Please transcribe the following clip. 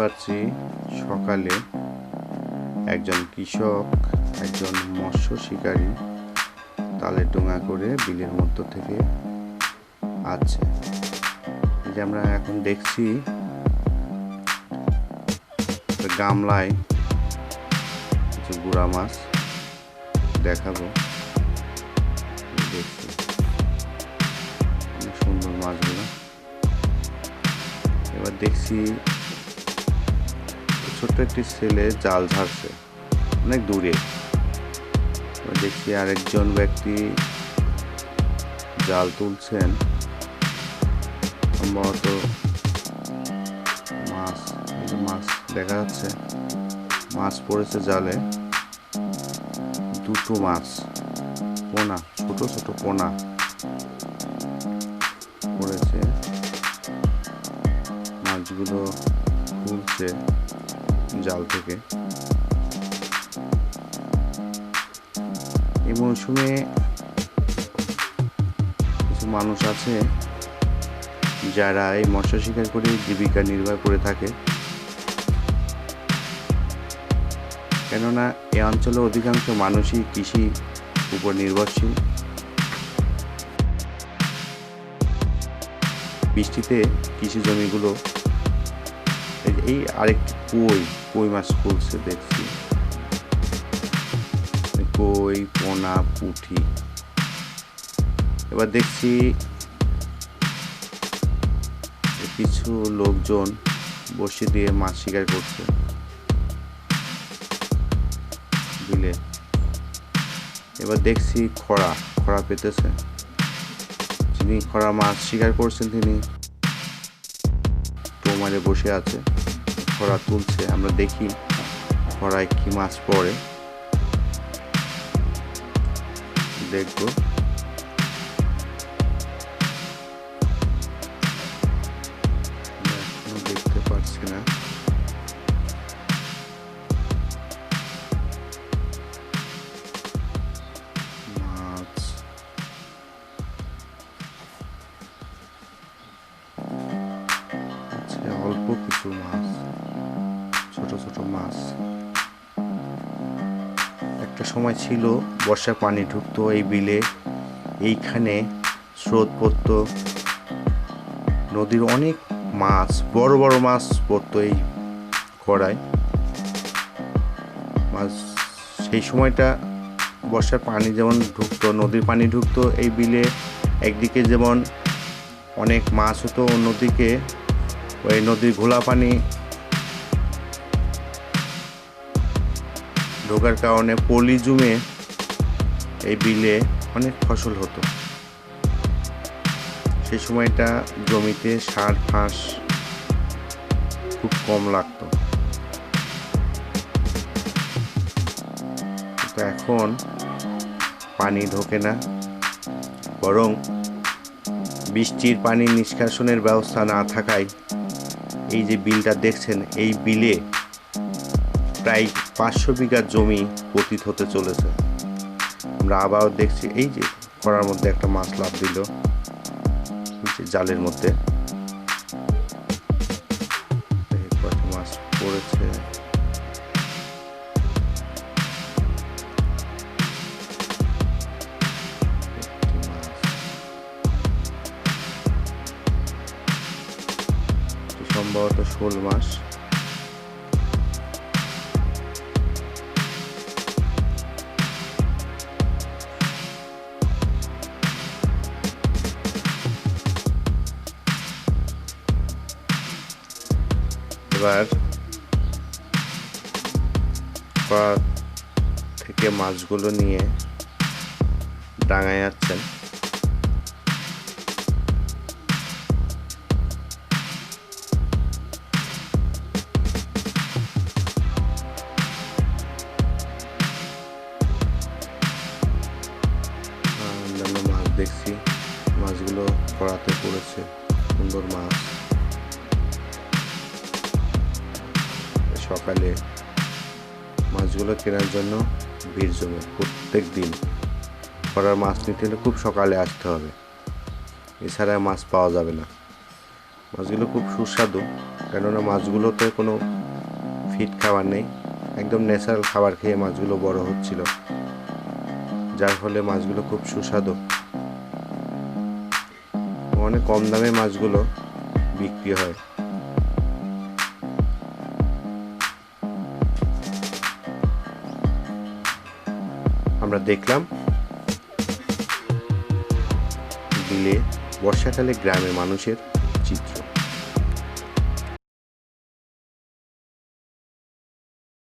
পাচ্ছি সকালে একজন কৃষক, একজন মৎস্য শিকারী তালে ডোঙা করে বিলের মধ্য থেকে আছে। এই যে আমরা এখন দেখছি গামলায় কিছু গুড়া মাছ দেখাবো। দেখছি অনেক সুন্দর মাছগুলো। এবার দেখছি ছোট্ট একটি ছেলে জাল ঝাড়ছে অনেক দূরে। এবার দেখছি আরেকজন ব্যক্তি জাল তুলছেন, সম্ভবত মাছ দেখা যাচ্ছে। মাছ পড়েছে জালে, দুটো মাছ, পোনা, ছোট ছোট পোনা পড়েছে। মাছগুলো তুলছে জাল থেকে। এই মৌসুমে কিছু মানুষ আছে যারা এই মৎস্য শিকার করে জীবিকা নির্বাহ করে থাকে, কেননা এই অঞ্চলে অধিকাংশ মানুষই কৃষি উপর নির্ভরশীল। বৃষ্টিতে কৃষি জমিগুলো, এই আরেকটি কই মাছ ফুলছে দেখছি, কই, পোনা, পুঁটি। এবার দেখছি কিছু লোকজন বসে দিয়ে মাছ শিকার করছে বিলে। এবার দেখছি খরা পেতেছে। যিনি খরা মাছ শিকার করছেন তিনি টোমারে বসে আছে, খরা তুলছে। আমরা দেখি খরায় কি মাছ পড়ে, দেখবো। এখনো দেখতে পাচ্ছি না। মাছ অল্প কিছু মাছ, ছোট ছোট মাছ। একটা সময় ছিল বর্ষার পানি ঢুকতো এই বিলে, এইখানে স্রোত পড়তো, নদীর অনেক মাছ, বড় বড় মাছ পড়তো এই খরায়। মাছ সেই সময়টা বর্ষার পানি যেমন ঢুকতো, নদীর পানি ঢুকতো এই বিলে, একদিকে যেমন অনেক মাছ হতো, অন্যদিকে ওই নদীর ঘোলা পানি ঢোকার কারণে পলি জমে এই বিলে অনেক ফসল হতো। সেই সময়টা জমিতে সার ফাঁস খুব কম লাগতো। কিন্তু এখন পানি ঢোকে না, বরং বৃষ্টির পানি নিষ্কাশনের ব্যবস্থা না থাকায় এই যে বিলটা দেখছেন, এই বিলে প্রায় 500 বিঘা জমি পতিত হতে চলেছে। আমরা আবার দেখছি এই যে খরার মধ্যে একটা মাছ লাফ দিল জালের মধ্যে, কত মাছ পড়েছে। সম্ভবত শোল মাছ। এবার থেকে মাছগুলো নিয়ে ডাঙায় যাচ্ছেন। অন্যান্য মাছ দেখছি, মাছগুলো খরাতে পড়েছে, সুন্দর মাছ। সকালে মাছগুলো কেনার জন্য ভিড় জমে প্রত্যেক দিন। খরার মাছ নিতে হলে খুব সকালে আসতে হবে, এছাড়া মাছ পাওয়া যাবে না। মাছগুলো খুব সুস্বাদু। কেননা মাছগুলোতে কোনো ফিড খাবার নেই, একদম ন্যাচারাল খাবার খেয়ে মাছগুলো বড় হচ্ছিল, যার ফলে মাছগুলো খুব সুস্বাদু। অনেক কম দামে মাছগুলো বিক্রি হয়। আমরা দেখলাম বিলে বর্ষাকালে গ্রামে মানুষের